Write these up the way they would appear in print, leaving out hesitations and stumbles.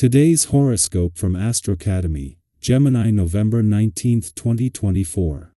Today's horoscope from AstroCademy, Gemini November 19, 2024.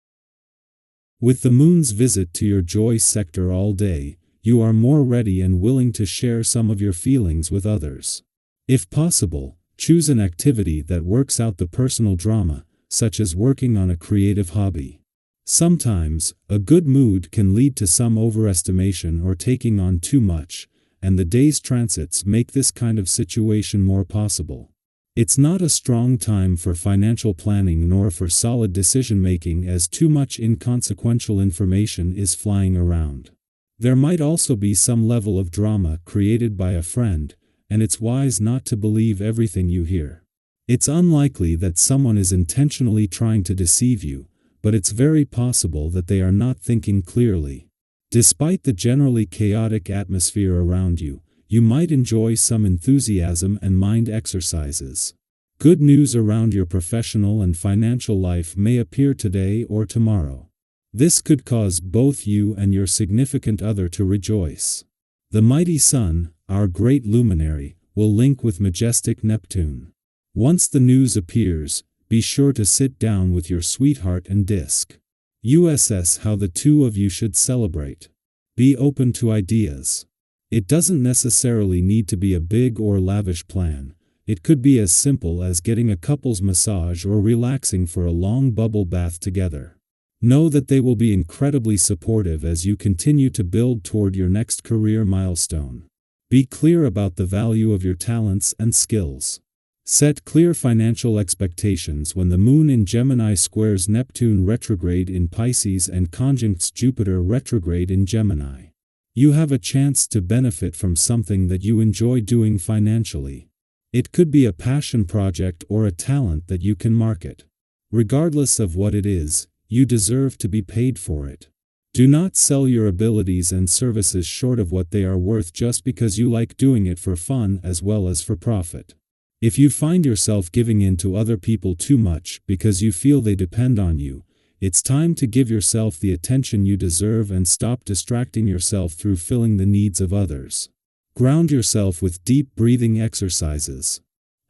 With the moon's visit to your joy sector all day, you are more ready and willing to share some of your feelings with others. If possible, choose an activity that works out the personal drama, such as working on a creative hobby. Sometimes, a good mood can lead to some overestimation or taking on too much, and the day's transits make this kind of situation more possible. It's not a strong time for financial planning nor for solid decision-making, as too much inconsequential information is flying around. There might also be some level of drama created by a friend, and it's wise not to believe everything you hear. It's unlikely that someone is intentionally trying to deceive you, but it's very possible that they are not thinking clearly. Despite the generally chaotic atmosphere around you, you might enjoy some enthusiasm and mind exercises. Good news around your professional and financial life may appear today or tomorrow. This could cause both you and your significant other to rejoice. The mighty Sun, our great luminary, will link with majestic Neptune. Once the news appears, be sure to sit down with your sweetheart and discuss how the two of you should celebrate. Be open to ideas. It doesn't necessarily need to be a big or lavish plan. It could be as simple as getting a couple's massage or relaxing for a long bubble bath together. Know that they will be incredibly supportive as you continue to build toward your next career milestone. Be clear about the value of your talents and skills. Set clear financial expectations when the Moon in Gemini squares Neptune retrograde in Pisces and conjuncts Jupiter retrograde in Gemini. You have a chance to benefit from something that you enjoy doing financially. It could be a passion project or a talent that you can market. Regardless of what it is, you deserve to be paid for it. Do not sell your abilities and services short of what they are worth just because you like doing it for fun as well as for profit. If you find yourself giving in to other people too much because you feel they depend on you, it's time to give yourself the attention you deserve and stop distracting yourself through filling the needs of others. Ground yourself with deep breathing exercises.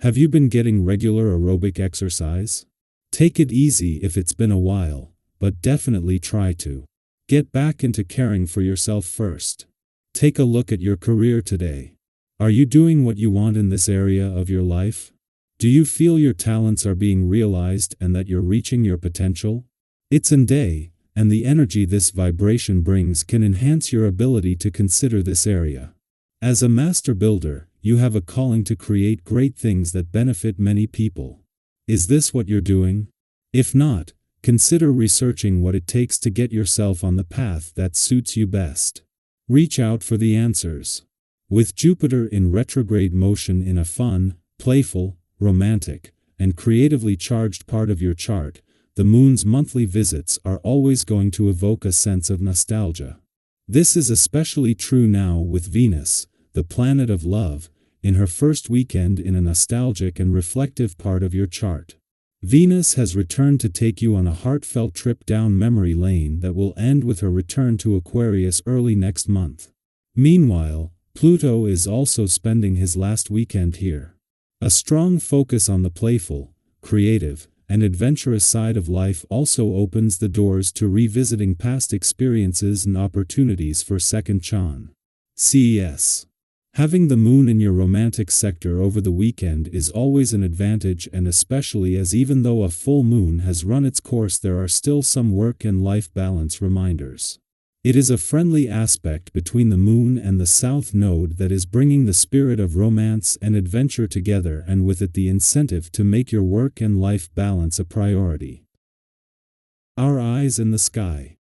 Have you been getting regular aerobic exercise? Take it easy if it's been a while, but definitely try to. Get back into caring for yourself first. Take a look at your career today. Are you doing what you want in this area of your life? Do you feel your talents are being realized and that you're reaching your potential? It's a day, and the energy this vibration brings can enhance your ability to consider this area. As a master builder, you have a calling to create great things that benefit many people. Is this what you're doing? If not, consider researching what it takes to get yourself on the path that suits you best. Reach out for the answers. With Jupiter in retrograde motion in a fun, playful, romantic, and creatively charged part of your chart, the Moon's monthly visits are always going to evoke a sense of nostalgia. This is especially true now with Venus, the planet of love, in her first weekend in a nostalgic and reflective part of your chart. Venus has returned to take you on a heartfelt trip down memory lane that will end with her return to Aquarius early next month. Meanwhile, Pluto is also spending his last weekend here. A strong focus on the playful, creative, and adventurous side of life also opens the doors to revisiting past experiences and opportunities for second chances. Having the Moon in your romantic sector over the weekend is always an advantage, and especially as even though a full moon has run its course, there are still some work and life balance reminders. It is a friendly aspect between the Moon and the South Node that is bringing the spirit of romance and adventure together, and with it the incentive to make your work and life balance a priority. Our eyes in the sky.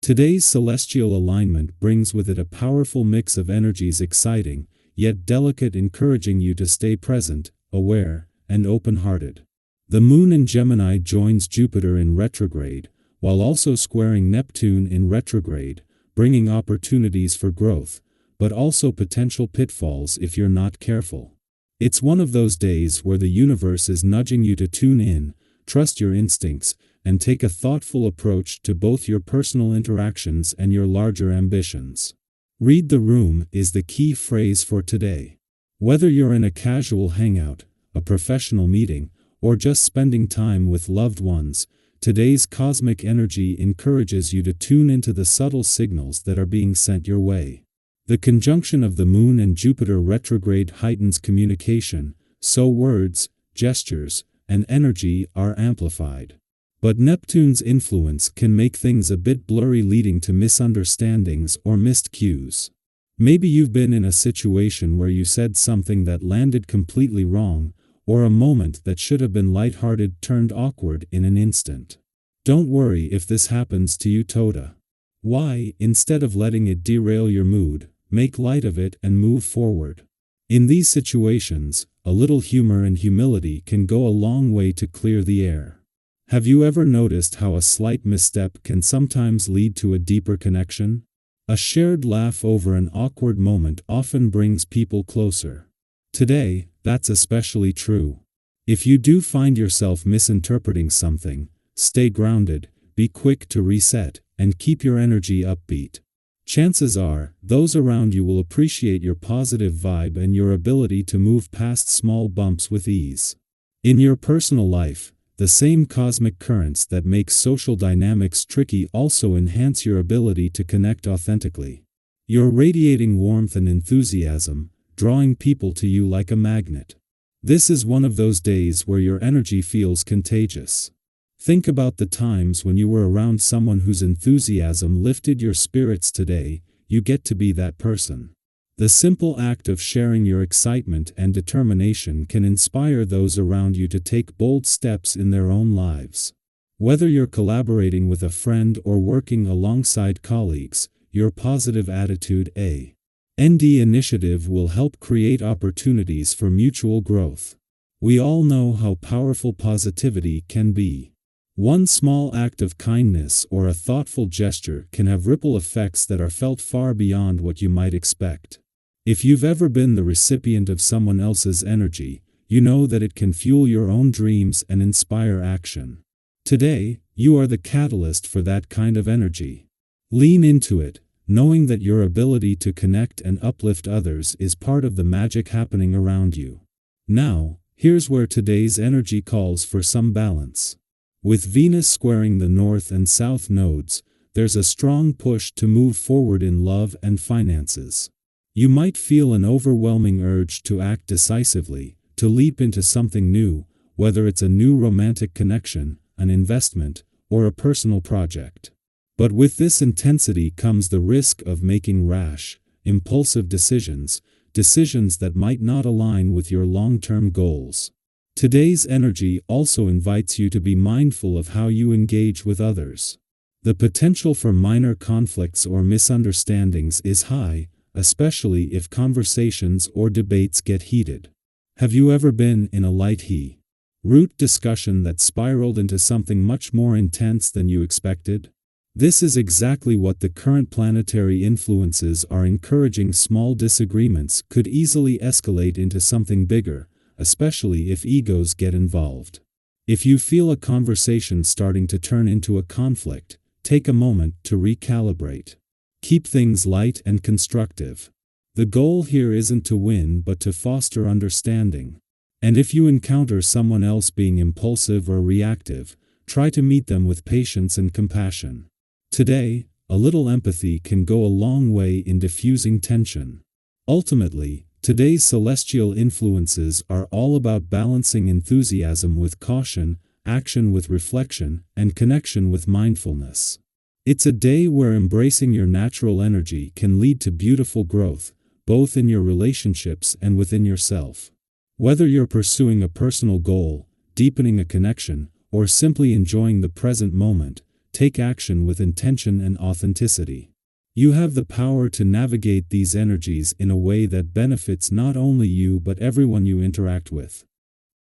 Today's celestial alignment brings with it a powerful mix of energies, exciting, yet delicate, encouraging you to stay present, aware, and open-hearted. The Moon in Gemini joins Jupiter in retrograde, while also squaring Neptune in retrograde, bringing opportunities for growth, but also potential pitfalls if you're not careful. It's one of those days where the universe is nudging you to tune in, trust your instincts, and take a thoughtful approach to both your personal interactions and your larger ambitions. Read the room is the key phrase for today. Whether you're in a casual hangout, a professional meeting, or just spending time with loved ones, today's cosmic energy encourages you to tune into the subtle signals that are being sent your way. The conjunction of the Moon and Jupiter retrograde heightens communication, so words, gestures, and energy are amplified. But Neptune's influence can make things a bit blurry, leading to misunderstandings or missed cues. Maybe you've been in a situation where you said something that landed completely wrong, or a moment that should have been lighthearted turned awkward in an instant. Don't worry if this happens to you, Toda. Why, instead of letting it derail your mood, make light of it and move forward. In these situations, a little humor and humility can go a long way to clear the air. Have you ever noticed how a slight misstep can sometimes lead to a deeper connection? A shared laugh over an awkward moment often brings people closer. Today, that's especially true. If you do find yourself misinterpreting something, stay grounded, be quick to reset, and keep your energy upbeat. Chances are, those around you will appreciate your positive vibe and your ability to move past small bumps with ease. In your personal life, the same cosmic currents that make social dynamics tricky also enhance your ability to connect authentically. You're radiating warmth and enthusiasm, drawing people to you like a magnet. This is one of those days where your energy feels contagious. Think about the times when you were around someone whose enthusiasm lifted your spirits. Today, you get to be that person. The simple act of sharing your excitement and determination can inspire those around you to take bold steps in their own lives. Whether you're collaborating with a friend or working alongside colleagues, your positive attitude and initiative will help create opportunities for mutual growth. We all know how powerful positivity can be. One small act of kindness or a thoughtful gesture can have ripple effects that are felt far beyond what you might expect. If you've ever been the recipient of someone else's energy, you know that it can fuel your own dreams and inspire action. Today, you are the catalyst for that kind of energy. Lean into it, knowing that your ability to connect and uplift others is part of the magic happening around you. Now, here's where today's energy calls for some balance. With Venus squaring the North and South nodes, there's a strong push to move forward in love and finances. You might feel an overwhelming urge to act decisively, to leap into something new, whether it's a new romantic connection, an investment, or a personal project. But with this intensity comes the risk of making rash, impulsive decisions that might not align with your long-term goals. Today's energy also invites you to be mindful of how you engage with others. The potential for minor conflicts or misunderstandings is high, especially if conversations or debates get heated. Have you ever been in a light-heat discussion that spiraled into something much more intense than you expected? This is exactly what the current planetary influences are encouraging. Small disagreements could easily escalate into something bigger, especially if egos get involved. If you feel a conversation starting to turn into a conflict, take a moment to recalibrate. Keep things light and constructive. The goal here isn't to win but to foster understanding. And if you encounter someone else being impulsive or reactive, try to meet them with patience and compassion. Today, a little empathy can go a long way in diffusing tension. Ultimately, today's celestial influences are all about balancing enthusiasm with caution, action with reflection, and connection with mindfulness. It's a day where embracing your natural energy can lead to beautiful growth, both in your relationships and within yourself. Whether you're pursuing a personal goal, deepening a connection, or simply enjoying the present moment, take action with intention and authenticity. You have the power to navigate these energies in a way that benefits not only you but everyone you interact with.